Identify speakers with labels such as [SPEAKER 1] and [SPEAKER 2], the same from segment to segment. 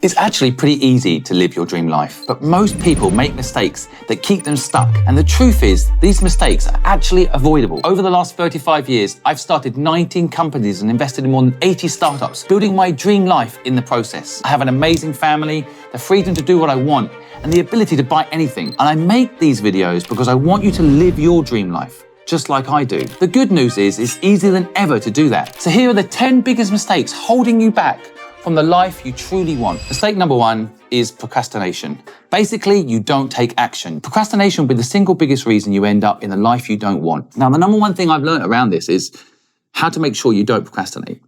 [SPEAKER 1] It's actually pretty easy to live your dream life, but most people make mistakes that keep them stuck. And the truth is, these mistakes are actually avoidable. Over the last 35 years, I've started 19 companies and invested in more than 80 startups, building my dream life in the process. I have an amazing family, the freedom to do what I want, and the ability to buy anything. And I make these videos because I want you to live your dream life, just like I do. The good news is, it's easier than ever to do that. So here are the 10 biggest mistakes holding you back from the life you truly want. Mistake number 1 is procrastination. Basically, you don't take action. Procrastination will be the single biggest reason you end up in the life you don't want. Now, the number 1 thing I've learned around this is how to make sure you don't procrastinate.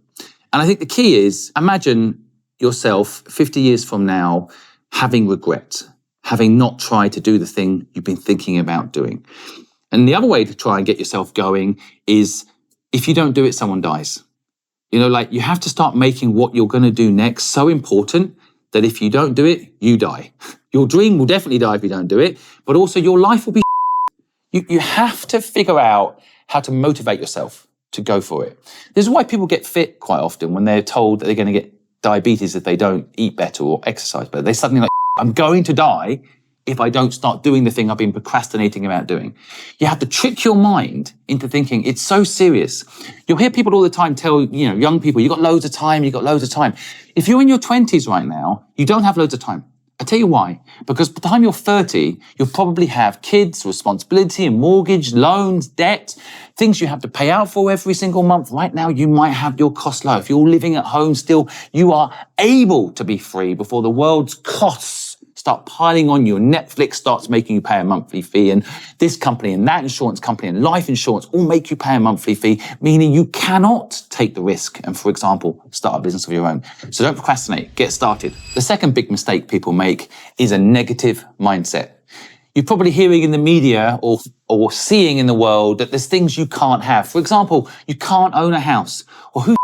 [SPEAKER 1] And I think the key is, imagine yourself 50 years from now having regret, having not tried to do the thing you've been thinking about doing. And the other way to try and get yourself going is, if you don't do it, someone dies. You know, like, you have to start making what you're going to do next so important that if you don't do it, you die. Your dream will definitely die if you don't do it, but also your life will be You have to figure out how to motivate yourself to go for it. This is why people get fit quite often when they're told that they're going to get diabetes if they don't eat better or exercise better. They're suddenly like, I'm going to die if I don't start doing the thing I've been procrastinating about doing. You have to trick your mind into thinking it's so serious. You'll hear people all the time tell, young people, you've got loads of time, you've got loads of time. If you're in your 20s right now, you don't have loads of time. I tell you why. Because by the time you're 30, you'll probably have kids, responsibility, and mortgage, loans, debt, things you have to pay out for every single month. Right now, you might have your costs low. If you're living at home still, you are able to be free before the world's costs start piling on you, and Netflix starts making you pay a monthly fee, and this company and that insurance company and life insurance all make you pay a monthly fee, meaning you cannot take the risk and, for example, start a business of your own. So don't procrastinate, get started. The second big mistake people make is a negative mindset. You're probably hearing in the media or seeing in the world that there's things you can't have. For example, you can't own a house, or who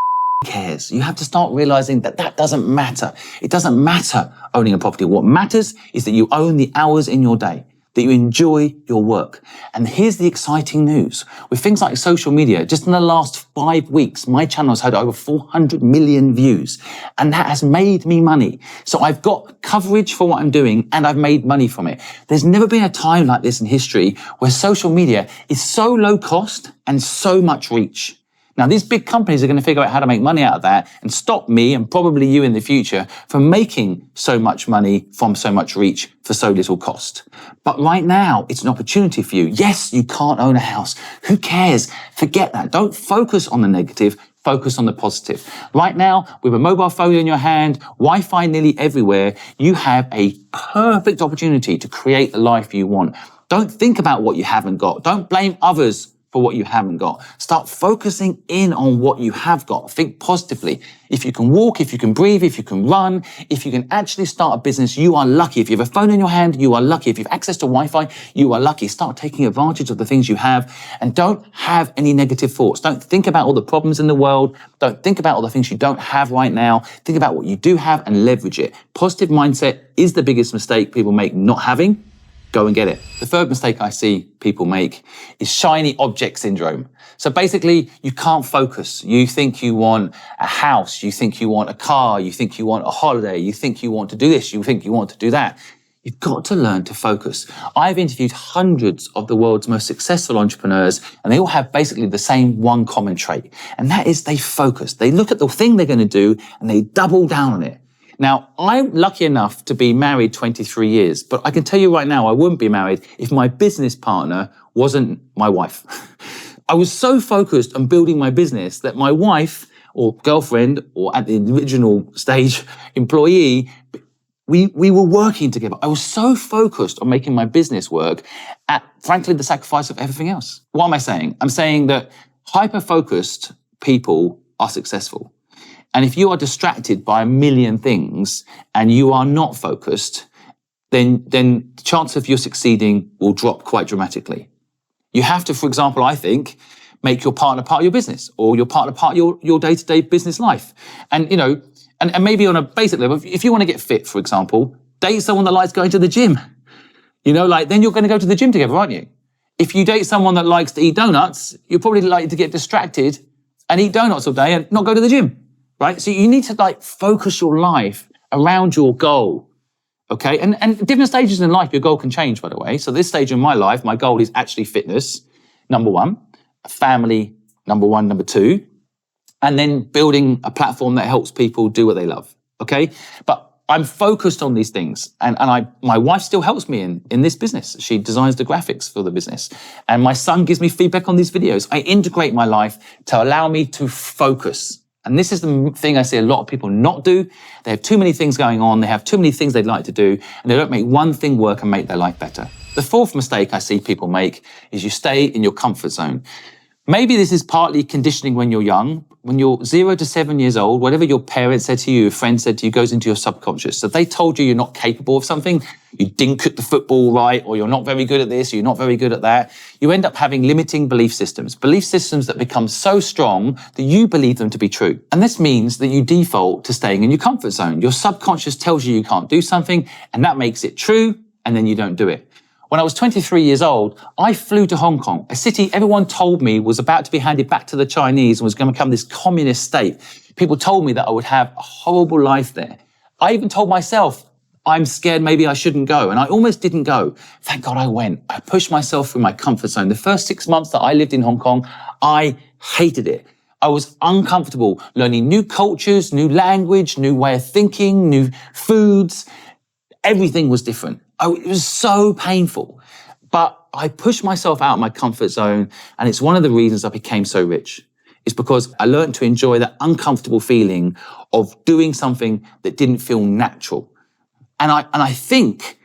[SPEAKER 1] cares? You have to start realizing that that doesn't matter. It doesn't matter owning a property. What matters is that you own the hours in your day, that you enjoy your work. And here's the exciting news. With things like social media, just in the last 5 weeks, my channel has had over 400 million views, and that has made me money. So I've got coverage for what I'm doing, and I've made money from it. There's never been a time like this in history where social media is so low cost and so much reach. Now, these big companies are going to figure out how to make money out of that and stop me, and probably you in the future, from making so much money from so much reach for so little cost. But right now, it's an opportunity for you. Yes, you can't own a house. Who cares? Forget that. Don't focus on the negative. Focus on the positive. Right now, with a mobile phone in your hand, Wi-Fi nearly everywhere, you have a perfect opportunity to create the life you want. Don't think about what you haven't got. Don't blame others for what you haven't got. Start focusing in on what you have got. Think positively. If you can walk, if you can breathe, if you can run, if you can actually start a business, you are lucky. If you have a phone in your hand, you are lucky. If you have access to Wi-Fi, you are lucky. Start taking advantage of the things you have, and don't have any negative thoughts. Don't think about all the problems in the world. Don't think about all the things you don't have right now. Think about what you do have and leverage it. Positive mindset is the biggest mistake people make not having. Go and get it. The third mistake I see people make is shiny object syndrome. So basically, you can't focus. You think you want a house, you think you want a car, you think you want a holiday, you think you want to do this, you think you want to do that. You've got to learn to focus. I've interviewed hundreds of the world's most successful entrepreneurs, and they all have basically the same one common trait, and that is they focus. They look at the thing they're going to do and they double down on it. Now, I'm lucky enough to be married 23 years, but I can tell you right now, I wouldn't be married if my business partner wasn't my wife. I was so focused on building my business that my wife or girlfriend, or at the original stage, employee, we were working together. I was so focused on making my business work at, frankly, the sacrifice of everything else. What am I saying? I'm saying that hyper-focused people are successful. And if you are distracted by a million things and you are not focused, then the chance of you succeeding will drop quite dramatically. You have to, for example, I think, make your partner part of your business, or your partner part of your day-to-day business life. And, and maybe on a basic level, if you want to get fit, for example, date someone that likes going to the gym. Then you're going to go to the gym together, aren't you? If you date someone that likes to eat donuts, you're probably likely to get distracted and eat donuts all day and not go to the gym. Right? So you need to focus your life around your goal. Okay, and different stages in life, your goal can change, by the way. So this stage in my life, my goal is actually fitness, number one, family, number one, number two, and then building a platform that helps people do what they love. Okay, but I'm focused on these things, and my wife still helps me in this business. She designs the graphics for the business, and my son gives me feedback on these videos. I integrate my life to allow me to focus. And this is the thing I see a lot of people not do. They have too many things going on. They have too many things they'd like to do, and they don't make one thing work and make their life better. The fourth mistake I see people make is you stay in your comfort zone. Maybe this is partly conditioning when you're young. When you're 0 to 7 years old, whatever your parents said to you, a friend said to you, goes into your subconscious. So if they told you you're not capable of something, you didn't cook the football right, or you're not very good at this, or you're not very good at that, you end up having limiting belief systems that become so strong that you believe them to be true. And this means that you default to staying in your comfort zone. Your subconscious tells you you can't do something, and that makes it true, and then you don't do it. When I was 23 years old, I flew to Hong Kong, a city everyone told me was about to be handed back to the Chinese and was going to become this communist state. People told me that I would have a horrible life there. I even told myself, I'm scared maybe I shouldn't go, and I almost didn't go. Thank God I went. I pushed myself through my comfort zone. The first 6 months that I lived in Hong Kong, I hated it. I was uncomfortable learning new cultures, new language, new way of thinking, new foods. Everything was different. It was so painful, but I pushed myself out of my comfort zone, and it's one of the reasons I became so rich. It's because I learned to enjoy that uncomfortable feeling of doing something that didn't feel natural. And I think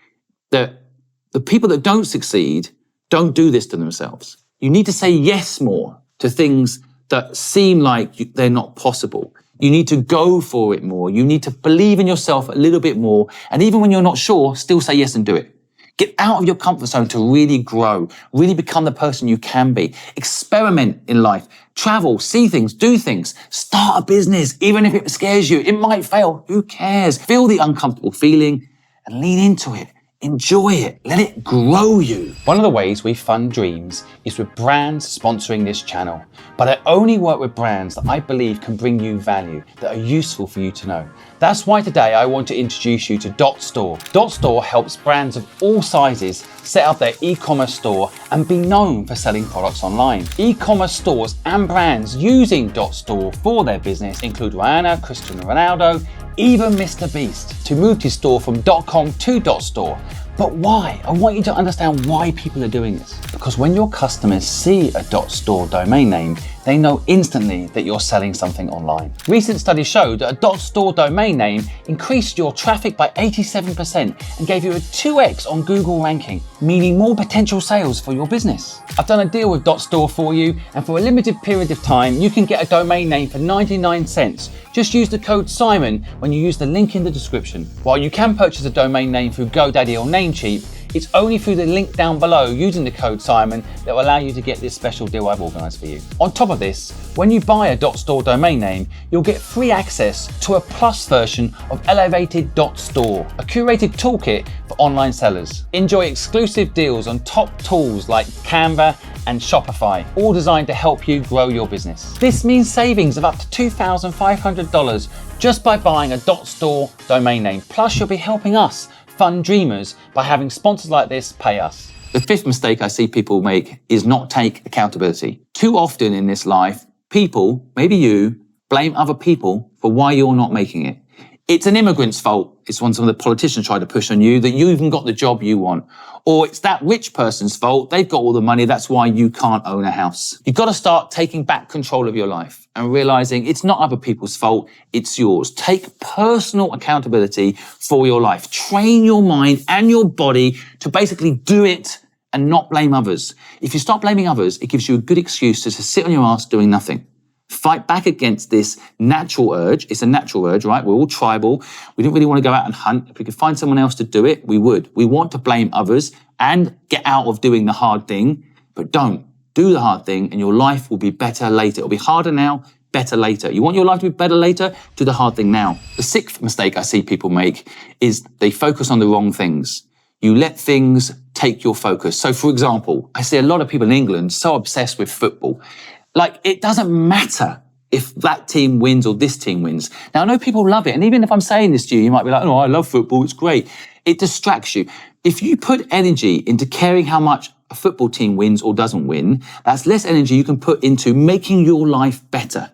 [SPEAKER 1] that the people that don't succeed don't do this to themselves. You need to say yes more to things that seem like they're not possible. You need to go for it more. You need to believe in yourself a little bit more. And even when you're not sure, still say yes and do it. Get out of your comfort zone to really grow, really become the person you can be. Experiment in life, travel, see things, do things, start a business, even if it scares you. It might fail. Who cares? Feel the uncomfortable feeling and lean into it. Enjoy it. Let it grow you. One of the ways we fund dreams is with brands sponsoring this channel. But I only work with brands that I believe can bring you value, that are useful for you to know. That's why today I want to introduce you to .store. .store helps brands of all sizes set up their e-commerce store and be known for selling products online. E-commerce stores and brands using .store for their business include Rihanna, Cristiano Ronaldo, even Mr. Beast, to move his store from .com to .store. But why? I want you to understand why people are doing this. Because when your customers see a .store domain name, they know instantly that you're selling something online. Recent studies showed that a .store domain name increased your traffic by 87% and gave you a 2x on Google ranking, meaning more potential sales for your business. I've done a deal with .store for you, and for a limited period of time, you can get a domain name for 99 cents. Just use the code SIMON when you use the link in the description. While you can purchase a domain name through GoDaddy or Namecheap, it's only through the link down below using the code SIMON that will allow you to get this special deal I've organised for you. On top of this, when you buy a .store domain name, you'll get free access to a plus version of Elevated .store, a curated toolkit for online sellers. Enjoy exclusive deals on top tools like Canva and Shopify, all designed to help you grow your business. This means savings of up to $2,500 just by buying a .store domain name. Plus, you'll be helping us fund dreamers by having sponsors like this pay us. The fifth mistake I see people make is not take accountability. Too often in this life, people, maybe you, blame other people for why you're not making it. It's an immigrant's fault. It's when some of the politicians try to push on you that you even got the job you want. Or it's that rich person's fault. They've got all the money. That's why you can't own a house. You've got to start taking back control of your life and realizing it's not other people's fault. It's yours. Take personal accountability for your life. Train your mind and your body to basically do it and not blame others. If you start blaming others, it gives you a good excuse to sit on your ass doing nothing. Fight back against this natural urge. It's a natural urge, right? We're all tribal. We don't really want to go out and hunt. If we could find someone else to do it, we would. We want to blame others and get out of doing the hard thing, but don't. Do the hard thing and your life will be better later. It'll be harder now, better later. You want your life to be better later? Do the hard thing now. The sixth mistake I see people make is they focus on the wrong things. You let things take your focus. So for example, I see a lot of people in England so obsessed with football. Like, it doesn't matter if that team wins or this team wins. Now, I know people love it. And even if I'm saying this to you, you might be like, oh, I love football. It's great. It distracts you. If you put energy into caring how much a football team wins or doesn't win, that's less energy you can put into making your life better.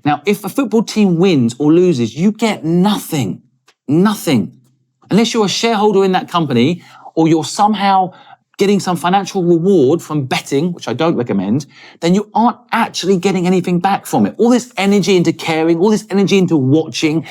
[SPEAKER 1] Now, if a football team wins or loses, you get nothing. Nothing. Unless you're a shareholder in that company or you're somehow getting some financial reward from betting, which I don't recommend, then you aren't actually getting anything back from it. All this energy into caring, all this energy into watching,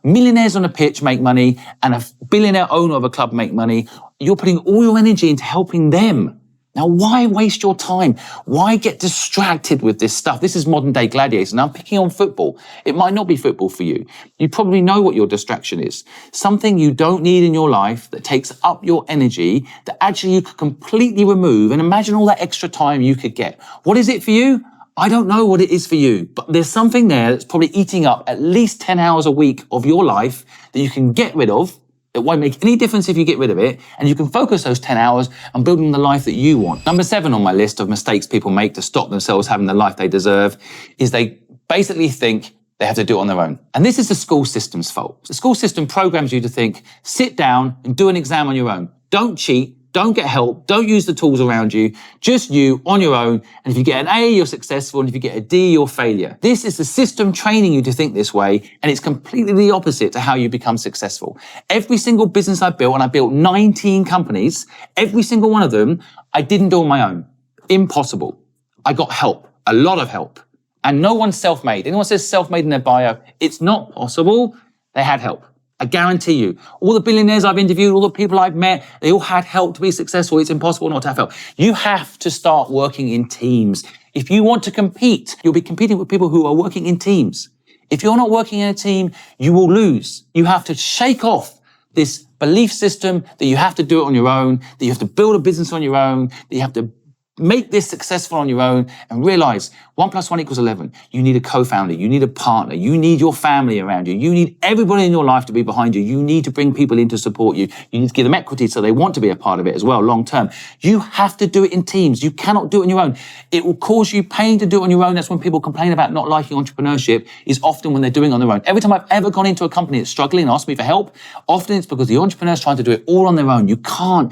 [SPEAKER 1] millionaires on a pitch make money and a billionaire owner of a club make money. You're putting all your energy into helping them. Now, why waste your time? Why get distracted with this stuff? This is modern day gladiators. Now, I'm picking on football. It might not be football for you. You probably know what your distraction is. Something you don't need in your life that takes up your energy that actually you could completely remove, and imagine all that extra time you could get. What is it for you? I don't know what it is for you, but there's something there that's probably eating up at least 10 hours a week of your life that you can get rid of. It won't make any difference if you get rid of it, and you can focus those 10 hours on building the life that you want. Number 7 on my list of mistakes people make to stop themselves having the life they deserve is they basically think they have to do it on their own. And this is the school system's fault. The school system programs you to think, sit down and do an exam on your own. Don't cheat. Don't get help. Don't use the tools around you. Just you on your own. And if you get an A, you're successful. And if you get a D, you're failure. This is the system training you to think this way. And it's completely the opposite to how you become successful. Every single business I built, and I built 19 companies, every single one of them, I didn't do on my own. Impossible. I got help, a lot of help. And no one's self-made. Anyone says self-made in their bio, it's not possible. They had help. I guarantee you, all the billionaires I've interviewed, all the people I've met, they all had help to be successful. It's impossible not to have help. You have to start working in teams. If you want to compete, you'll be competing with people who are working in teams. If you're not working in a team, you will lose. You have to shake off this belief system that you have to do it on your own, that you have to build a business on your own, that you have to make this successful on your own, and realize 1 + 1 = 11. You need a co-founder. You need a partner. You need your family around you. You need everybody in your life to be behind you. You need to bring people in to support you. You need to give them equity so they want to be a part of it as well, long term. You have to do it in teams. You cannot do it on your own. It will cause you pain to do it on your own. That's when people complain about not liking entrepreneurship, is often when they're doing it on their own. Every time I've ever gone into a company that's struggling and asked me for help, often it's because the entrepreneur's trying to do it all on their own. You can't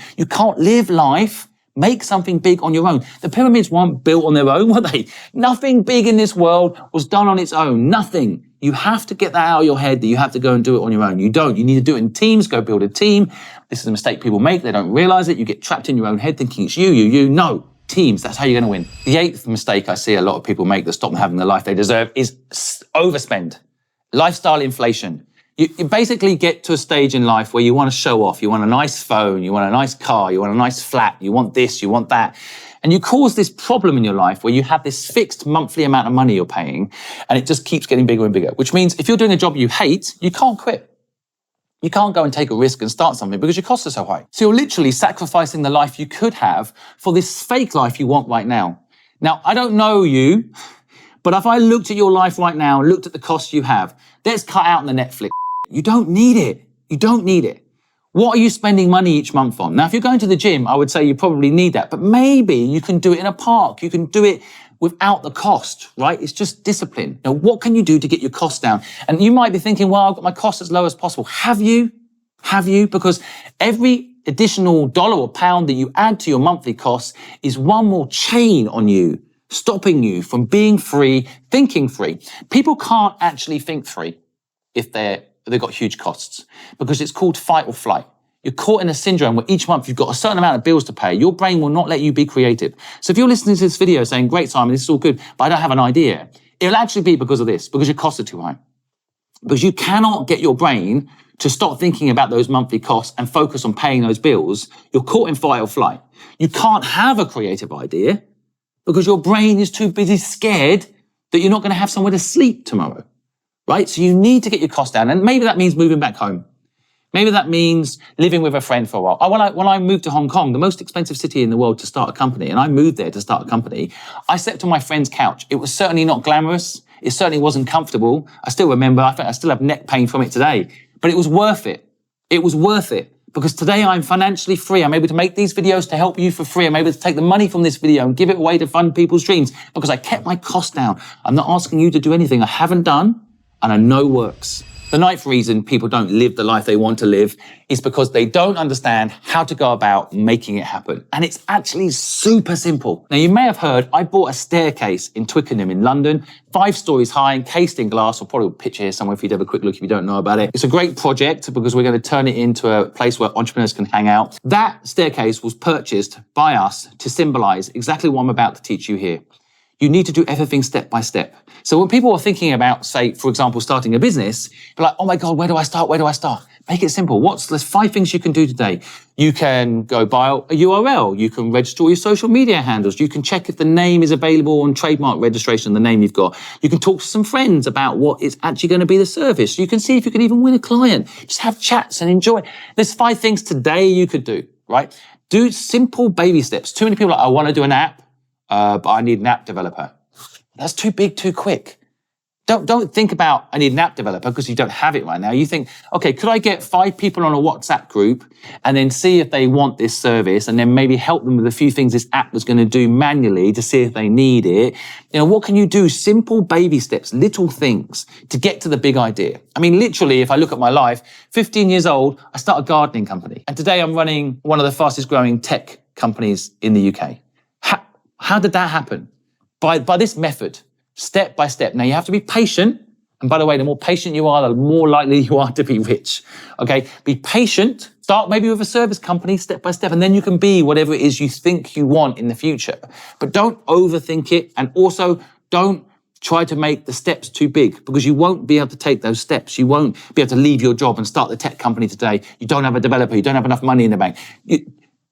[SPEAKER 1] live life, make something big on your own. The pyramids weren't built on their own, were they? Nothing big in this world was done on its own. Nothing. You have to get that out of your head that you have to go and do it on your own. You don't. You need to do it in teams. Go build a team. This is a mistake people make. They don't realize it. You get trapped in your own head thinking it's you. No. Teams. That's how you're going to win. The 8th mistake I see a lot of people make that stop them having the life they deserve is overspend. Lifestyle inflation. You basically get to a stage in life where you want to show off. You want a nice phone, you want a nice car, you want a nice flat, you want this, you want that. And you cause this problem in your life where you have this fixed monthly amount of money you're paying, and it just keeps getting bigger and bigger, which means if you're doing a job you hate, you can't quit. You can't go and take a risk and start something because your costs are so high. So you're literally sacrificing the life you could have for this fake life you want right now. Now, I don't know you, but if I looked at your life right now, looked at the costs you have, let's cut out the Netflix. You don't need it. You don't need it. What are you spending money each month on? Now, if you're going to the gym, I would say you probably need that, but maybe you can do it in a park. You can do it without the cost, right? It's just discipline. Now, what can you do to get your costs down? And you might be thinking, well, I've got my costs as low as possible. Have you? Have you? Because every additional dollar or pound that you add to your monthly costs is one more chain on you, stopping you from being free, thinking free. People can't actually think free if they've got huge costs, because it's called fight or flight. You're caught in a syndrome where each month you've got a certain amount of bills to pay. Your brain will not let you be creative. So if you're listening to this video saying, great, Simon, this is all good, but I don't have an idea, it'll actually be because of this, because your costs are too high. Because you cannot get your brain to stop thinking about those monthly costs and focus on paying those bills. You're caught in fight or flight. You can't have a creative idea because your brain is too busy scared that you're not going to have somewhere to sleep tomorrow. Right? So you need to get your costs down. And maybe that means moving back home. Maybe that means living with a friend for a while. When I moved to Hong Kong, the most expensive city in the world to start a company, and I moved there to start a company, I slept on my friend's couch. It was certainly not glamorous. It certainly wasn't comfortable. I still remember, I think I still have neck pain from it today, but it was worth it. It was worth it Because today I'm financially free. I'm able to make these videos to help you for free. I'm able to take the money from this video and give it away to fund people's dreams because I kept my costs down. I'm not asking you to do anything I haven't done and I know works. The ninth reason people don't live the life they want to live is because they don't understand how to go about making it happen. And it's actually super simple. Now, you may have heard I bought a staircase in Twickenham in London, 5 stories high, encased in glass. I'll probably picture here somewhere if you'd have a quick look if you don't know about it. It's a great project because we're going to turn it into a place where entrepreneurs can hang out. That staircase was purchased by us to symbolize exactly what I'm about to teach you here. You need to do everything step by step. So when people are thinking about, say, for example, starting a business, they're like, oh my God, where do I start? Where do I start? Make it simple. There's 5 things you can do today. You can go buy a URL. You can register all your social media handles. You can check if the name is available on trademark registration, the name you've got. You can talk to some friends about what is actually going to be the service. You can see if you can even win a client. Just have chats and enjoy. There's 5 things today you could do, right? Do simple baby steps. Too many people are like, I want to do an app, but I need an app developer. That's too big, too quick. Don't think about, I need an app developer because you don't have it right now. You think, okay, could I get 5 people on a WhatsApp group and then see if they want this service and then maybe help them with a few things this app was going to do manually to see if they need it? You know, what can you do? Simple baby steps, little things to get to the big idea. I mean, literally, if I look at my life, 15 years old, I started a gardening company. And today I'm running one of the fastest growing tech companies in the UK. How did that happen? By this method, step by step. Now, you have to be patient. And by the way, the more patient you are, the more likely you are to be rich. Okay? Be patient. Start maybe with a service company, step by step, and then you can be whatever it is you think you want in the future. But don't overthink it. And also, don't try to make the steps too big because you won't be able to take those steps. You won't be able to leave your job and start the tech company today. You don't have a developer. You don't have enough money in the bank.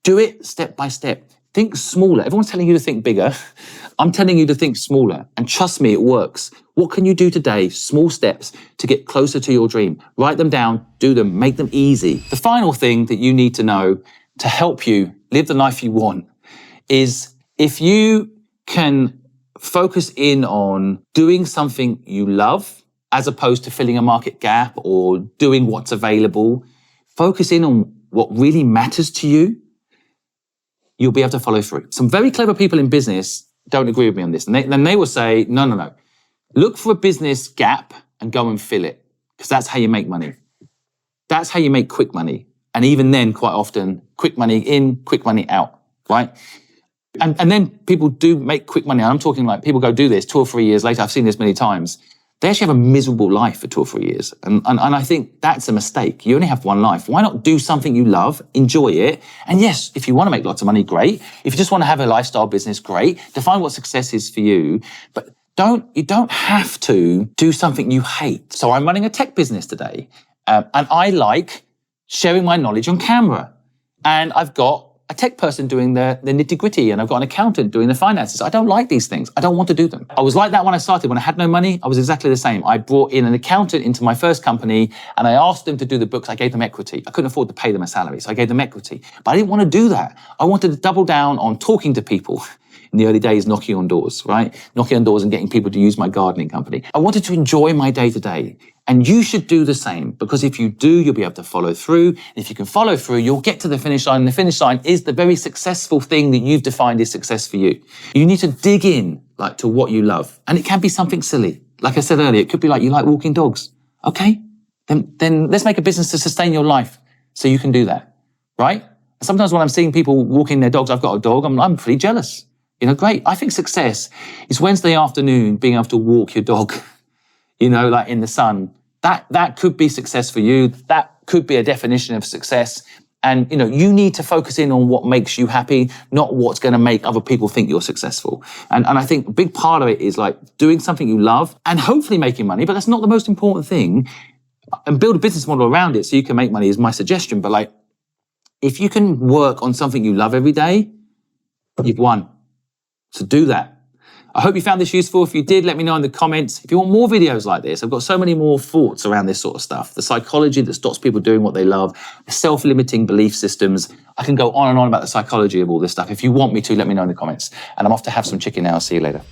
[SPEAKER 1] Do it step by step. Think smaller. Everyone's telling you to think bigger. I'm telling you to think smaller. And trust me, it works. What can you do today? Small steps to get closer to your dream. Write them down, do them, make them easy. The final thing that you need to know to help you live the life you want is if you can focus in on doing something you love as opposed to filling a market gap or doing what's available, focus in on what really matters to you, you'll be able to follow through. Some very clever people in business don't agree with me on this. And then they will say, no. Look for a business gap and go and fill it because that's how you make money. That's how you make quick money. And even then, quite often, quick money in, quick money out, right? And then people do make quick money. I'm talking like people go do this 2 or 3 years later. I've seen this many times. They actually have a miserable life for 2 or 3 years. And I think that's a mistake. You only have one life. Why not do something you love, enjoy it? And yes, if you want to make lots of money, great. If you just want to have a lifestyle business, great. Define what success is for you. But you don't have to do something you hate. So I'm running a tech business today. And I like sharing my knowledge on camera. And I've got a tech person doing the nitty-gritty, and I've got an accountant doing the finances. I don't like these things. I don't want to do them. I was like that when I started. When I had no money, I was exactly the same. I brought in an accountant into my first company, and I asked them to do the books. I gave them equity. I couldn't afford to pay them a salary, so I gave them equity. But I didn't want to do that. I wanted to double down on talking to people. In the early days, knocking on doors, right? Knocking on doors and getting people to use my gardening company. I wanted to enjoy my day-to-day. And you should do the same, because if you do, you'll be able to follow through. And if you can follow through, you'll get to the finish line. And the finish line is the very successful thing that you've defined as success for you. You need to dig in to what you love. And it can be something silly. Like I said earlier, it could be like you like walking dogs. Okay, then let's make a business to sustain your life so you can do that, right? Sometimes when I'm seeing people walking their dogs, I've got a dog, I'm pretty jealous. Great. I think success is Wednesday afternoon being able to walk your dog, in the sun. That could be success for you. That could be a definition of success. And, you need to focus in on what makes you happy, not what's going to make other people think you're successful. And I think a big part of it is doing something you love and hopefully making money, but that's not the most important thing. And build a business model around it so you can make money is my suggestion. But if you can work on something you love every day, you've won. So do that. I hope you found this useful. If you did, let me know in the comments. If you want more videos like this, I've got so many more thoughts around this sort of stuff. The psychology that stops people doing what they love, the self-limiting belief systems. I can go on and on about the psychology of all this stuff. If you want me to, let me know in the comments. And I'm off to have some chicken now. I'll see you later.